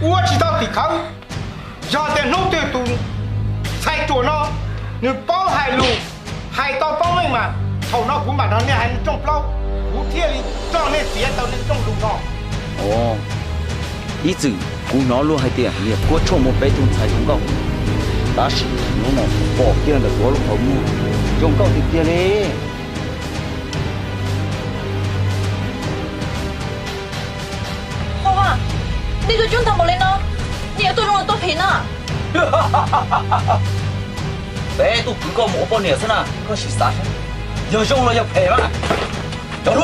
我知道抵抗，要在弄对度，才做呢，你包海路，海到帮你嘛，头脑不嘛，他那还种不了，不贴里长那别到那种路上。哦，一直古脑路还点也过充么被动才成功，但是侬呢保健的多了好么，用高点点嘞。花花，那个军他没来呢，你也多用了多赔呢。百度不搞模包年生呢，可是啥事？要用了要赔嘛，要路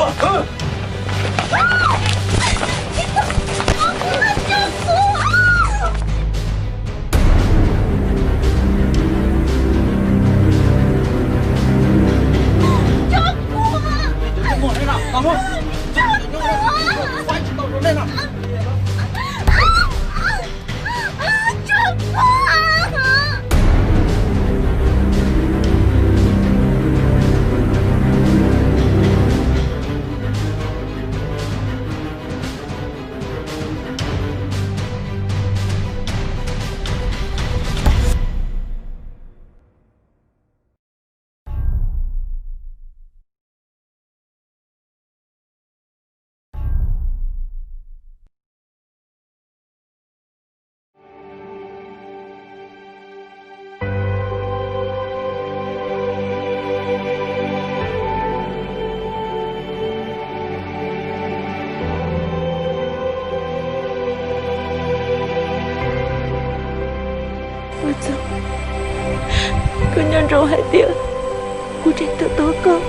，Kau nyandro hati aku cinta kau.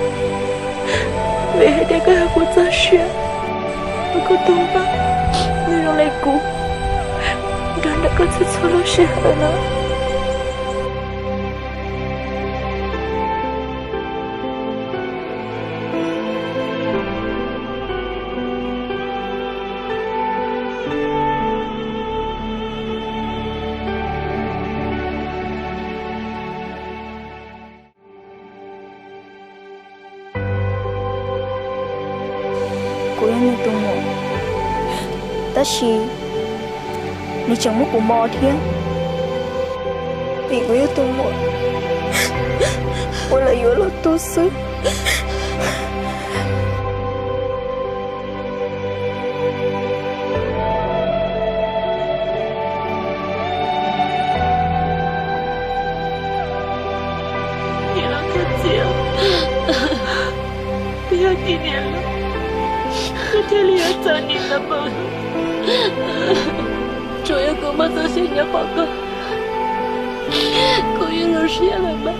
Biar dia kau aku tasya. Aku tumpah nurung leku. Dan dekat sesolo syahana. Cô yang ni tunggu, tapi ni cuma aku mau dia. Vì cô yang tunggu, cô là yêu lo tu sư. Dia kecil, dia kini dia lihat Sani apa? Coba aku masa siapa kau? Kau yang harus siapa?